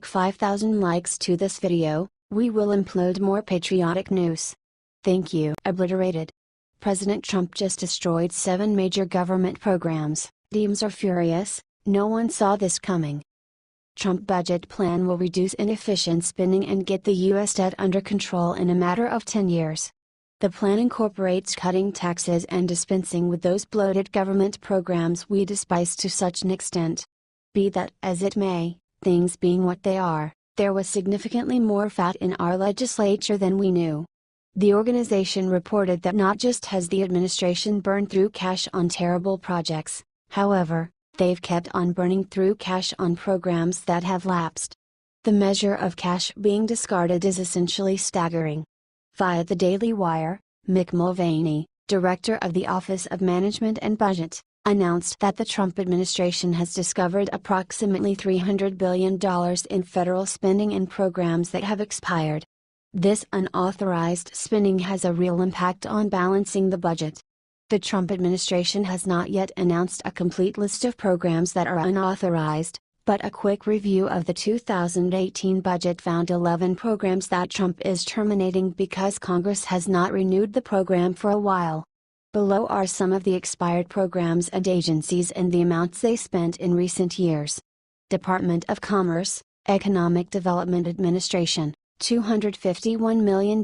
5,000 likes to this video, we will upload more patriotic news. Thank you. Obliterated. President Trump just destroyed 7 major government programs. Dems are furious, no one saw this coming. Trump budget plan will reduce inefficient spending and get the U.S. debt under control in a matter of 10 years. The plan incorporates cutting taxes and dispensing with those bloated government programs we despise to such an extent. Be that as it may, things being what they are, there was significantly more fat in our legislature than we knew. The organization reported that not just has the administration burned through cash on terrible projects, however, they've kept on burning through cash on programs that have lapsed. The measure of cash being discarded is essentially staggering. Via the Daily Wire, Mick Mulvaney, director of the Office of Management and Budget, announced that the Trump administration has discovered approximately $300 billion in federal spending in programs that have expired. This unauthorized spending has a real impact on balancing the budget. The Trump administration has not yet announced a complete list of programs that are unauthorized, but a quick review of the 2018 budget found 11 programs that Trump is terminating because Congress has not renewed the program for a while. Below are some of the expired programs and agencies and the amounts they spent in recent years. Department of Commerce, Economic Development Administration, $251 million.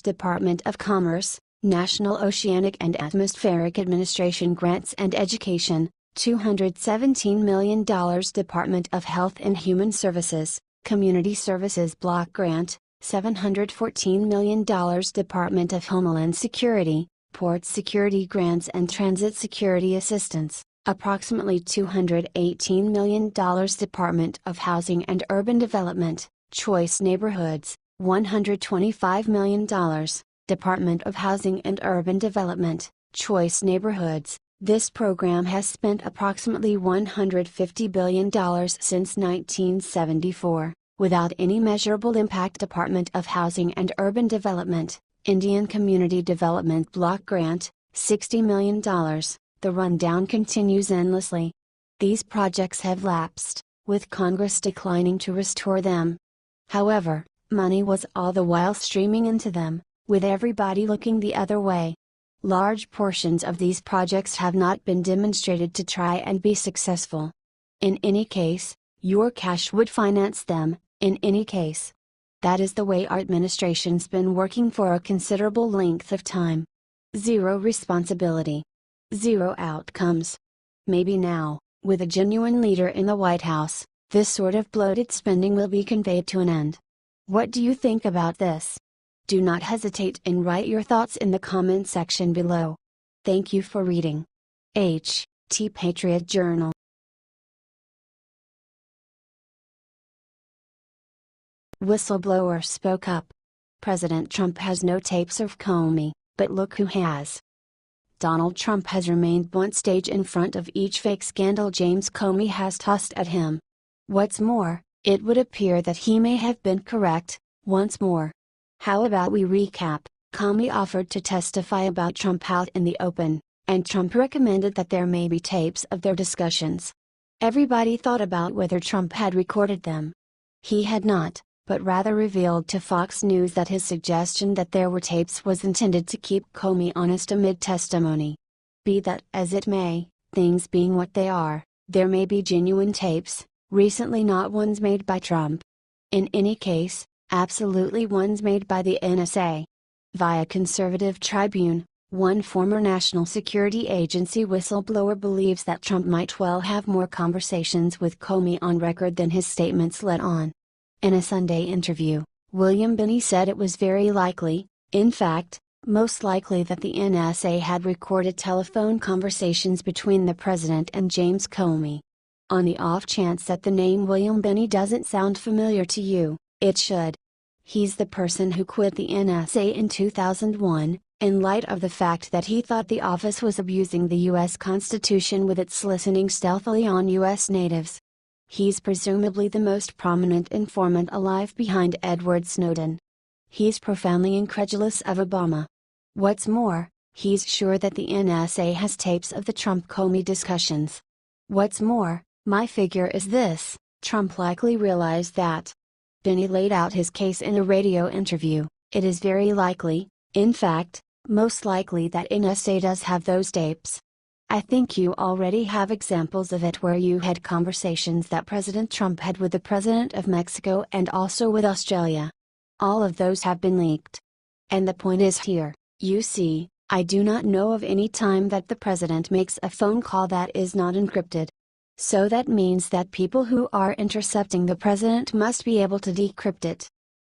Department of Commerce, National Oceanic and Atmospheric Administration Grants and Education, $217 million. Department of Health and Human Services, Community Services Block Grant, $714 million. Department of Homeland Security, Port Security Grants and Transit Security Assistance, approximately $218 million. Department of Housing and Urban Development, Choice Neighborhoods, $125 million. Department of Housing and Urban Development, Choice Neighborhoods. This program has spent approximately $150 billion since 1974, without any measurable impact. Department of Housing and Urban Development, Indian Community Development Block Grant, $60 million. The rundown continues endlessly. These projects have lapsed, with Congress declining to restore them. However, money was all the while streaming into them, with everybody looking the other way. Large portions of these projects have not been demonstrated to try and be successful. In any case, your cash would finance them, in any case. That is the way our administration's been working for a considerable length of time. Zero responsibility. Zero outcomes. Maybe now, with a genuine leader in the White House, this sort of bloated spending will be conveyed to an end. What do you think about this? Do not hesitate and write your thoughts in the comment section below. Thank you for reading. T Patriot Journal. Whistleblower spoke up. President Trump has no tapes of Comey, but look who has. Donald Trump has remained blunt stage in front of each fake scandal James Comey has tossed at him. What's more, it would appear that he may have been correct, once more. How about we recap? Comey offered to testify about Trump out in the open, and Trump recommended that there may be tapes of their discussions. Everybody thought about whether Trump had recorded them. He had not, but rather revealed to Fox News that his suggestion that there were tapes was intended to keep Comey honest amid testimony. Be that as it may, things being what they are, there may be genuine tapes, recently not ones made by Trump. In any case, absolutely ones made by the NSA. Via Conservative Tribune, one former National Security Agency whistleblower believes that Trump might well have more conversations with Comey on record than his statements let on. In a Sunday interview, William Binney said it was very likely, in fact, most likely that the NSA had recorded telephone conversations between the president and James Comey. On the off chance that the name William Binney doesn't sound familiar to you, it should. He's the person who quit the NSA in 2001, in light of the fact that he thought the office was abusing the U.S. Constitution with its listening stealthily on U.S. natives. He's presumably the most prominent informant alive behind Edward Snowden. He's profoundly incredulous of Obama. What's more, he's sure that the NSA has tapes of the Trump-Comey discussions. What's more, my figure is this: Trump likely realized that. Binney laid out his case in a radio interview. It is very likely, in fact, most likely that NSA does have those tapes. I think you already have examples of it where you had conversations that President Trump had with the President of Mexico and also with Australia. All of those have been leaked. And the point is here, you see, I do not know of any time that the President makes a phone call that is not encrypted. So that means that people who are intercepting the President must be able to decrypt it.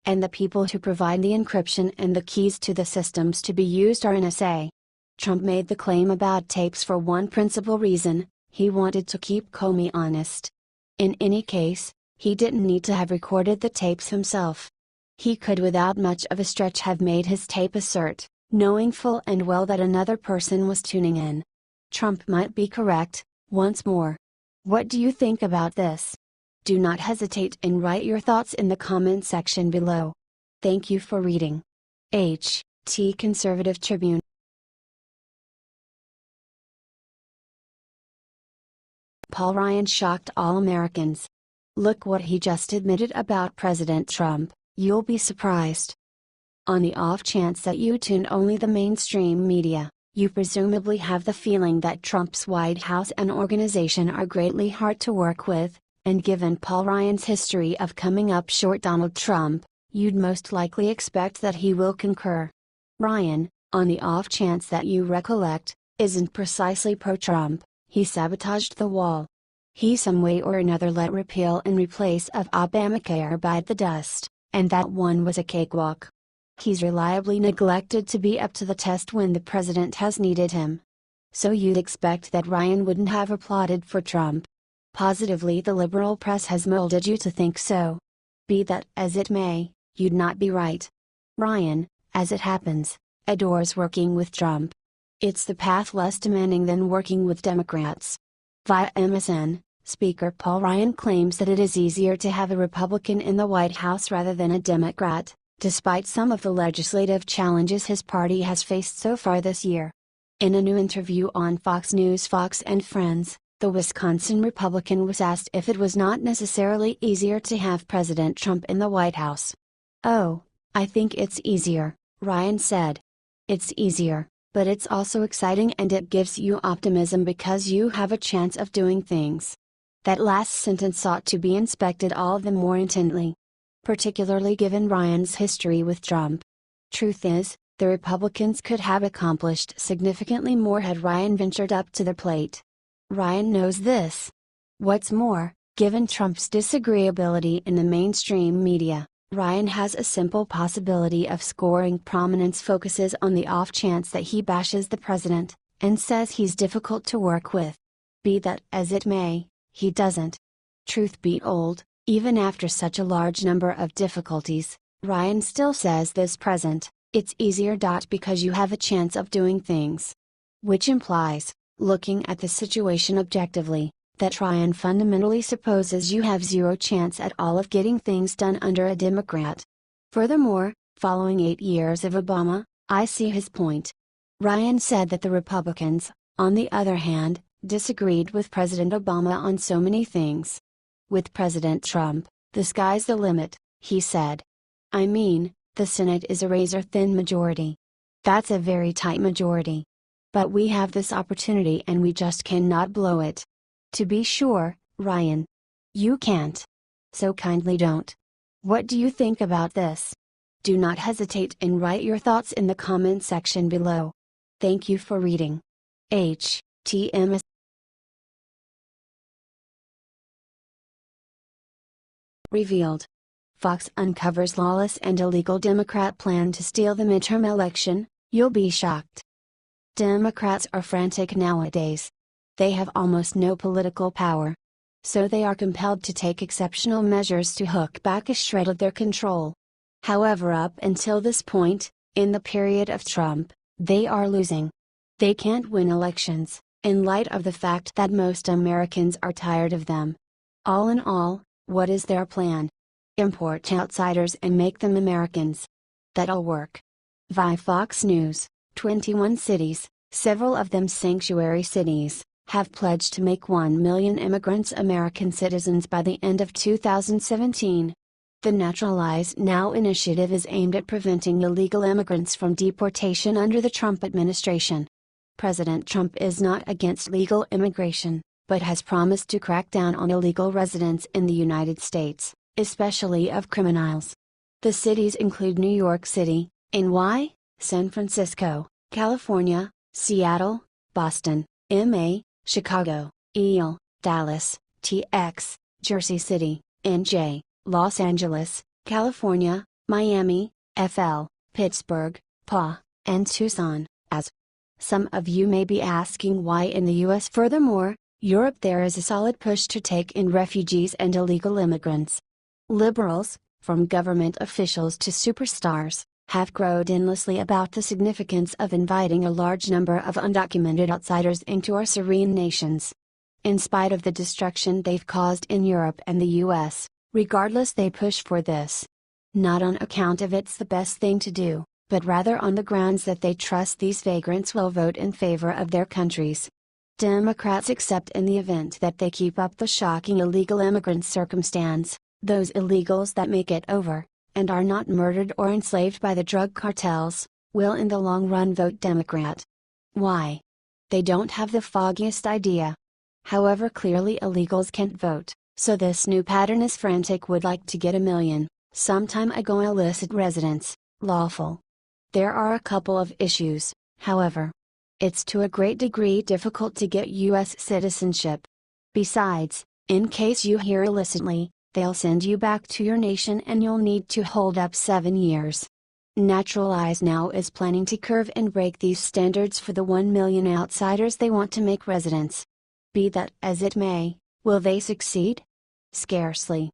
And the people who provide the encryption and the keys to the systems to be used are NSA. Trump made the claim about tapes for one principal reason: he wanted to keep Comey honest. In any case, he didn't need to have recorded the tapes himself. He could without much of a stretch have made his tape assert, knowing full and well that another person was tuning in. Trump might be correct, once more. What do you think about this? Do not hesitate and write your thoughts in the comment section below. Thank you for reading. H.T. Conservative Tribune. Paul Ryan shocked all Americans. Look what he just admitted about President Trump, you'll be surprised. On the off chance that you tuned only the mainstream media, you presumably have the feeling that Trump's White House and organization are greatly hard to work with, and given Paul Ryan's history of coming up short Donald Trump, you'd most likely expect that he will concur. Ryan, on the off chance that you recollect, isn't precisely pro-Trump. He sabotaged the wall. He some way or another let repeal and replace of Obamacare bite the dust, and that one was a cakewalk. He's reliably neglected to be up to the test when the president has needed him. So you'd expect that Ryan wouldn't have applauded for Trump. Positively, the liberal press has molded you to think so. Be that as it may, you'd not be right. Ryan, as it happens, adores working with Trump. It's the path less demanding than working with Democrats. Via MSN, Speaker Paul Ryan claims that it is easier to have a Republican in the White House rather than a Democrat, despite some of the legislative challenges his party has faced so far this year. In a new interview on Fox News' Fox and Friends, the Wisconsin Republican was asked if it was not necessarily easier to have President Trump in the White House. "Oh, I think it's easier," Ryan said. "It's easier, but it's also exciting and it gives you optimism because you have a chance of doing things." That last sentence ought to be inspected all the more intently. Particularly given Ryan's history with Trump. Truth is, the Republicans could have accomplished significantly more had Ryan ventured up to the plate. Ryan knows this. What's more, given Trump's disagreeability in the mainstream media, Ryan has a simple possibility of scoring prominence focuses on the off chance that he bashes the president, and says he's difficult to work with. Be that as it may, he doesn't. Truth be told, even after such a large number of difficulties, Ryan still says this present, it's easier. Because you have a chance of doing things. Which implies, looking at the situation objectively, that Ryan fundamentally supposes you have zero chance at all of getting things done under a Democrat. Furthermore, following 8 years of Obama, I see his point. Ryan said that the Republicans, on the other hand, disagreed with President Obama on so many things. With President Trump, the sky's the limit, he said. I mean, the Senate is a razor-thin majority. That's a very tight majority. But we have this opportunity and we just cannot blow it. To be sure, Ryan. You can't. So kindly don't. What do you think about this? Do not hesitate and write your thoughts in the comment section below. Thank you for reading. HTMS Revealed. Fox uncovers lawless and illegal Democrat plan to steal the midterm election, you'll be shocked. Democrats are frantic nowadays. They have almost no political power. So they are compelled to take exceptional measures to hook back a shred of their control. However, up until this point, in the period of Trump, they are losing. They can't win elections, in light of the fact that most Americans are tired of them. All in all, what is their plan? Import outsiders and make them Americans. That'll work. Via Fox News, 21 cities, several of them sanctuary cities, have pledged to make 1 million immigrants American citizens by the end of 2017. The Naturalize Now initiative is aimed at preventing illegal immigrants from deportation under the Trump administration. President Trump is not against legal immigration, but has promised to crack down on illegal residents in the United States, especially of criminals. The cities include New York City, NY, San Francisco, California, Seattle, Boston, MA, Chicago, EL, Dallas, TX, Jersey City, NJ, Los Angeles, California, Miami, FL, Pittsburgh, PA, and Tucson, as. Some of you may be asking why in the US. Furthermore, Europe there is a solid push to take in refugees and illegal immigrants. Liberals, from government officials to superstars, have crowed endlessly about the significance of inviting a large number of undocumented outsiders into our serene nations. In spite of the destruction they've caused in Europe and the US, regardless they push for this. Not on account of it's the best thing to do, but rather on the grounds that they trust these vagrants will vote in favor of their countries. Democrats accept in the event that they keep up the shocking illegal immigrant circumstance, those illegals that make it over, and are not murdered or enslaved by the drug cartels, will in the long run vote Democrat. Why? They don't have the foggiest idea. However, clearly illegals can't vote, so this new pattern is frantic. Would like to get 1 million, some time ago illicit residents, lawful. There are a couple of issues, however. It's to a great degree difficult to get US citizenship. Besides, in case you here illicitly, they'll send you back to your nation and you'll need to hold up 7 years. Naturalize Now is planning to curve and break these standards for the 1 million outsiders they want to make residents. Be that as it may, will they succeed? Scarcely.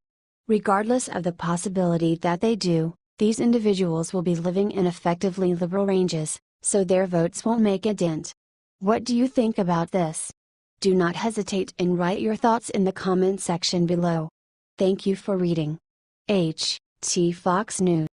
Regardless of the possibility that they do, these individuals will be living in effectively liberal ranges, so their votes won't make a dent. What do you think about this? Do not hesitate and write your thoughts in the comment section below. Thank you for reading. H.T. Fox News.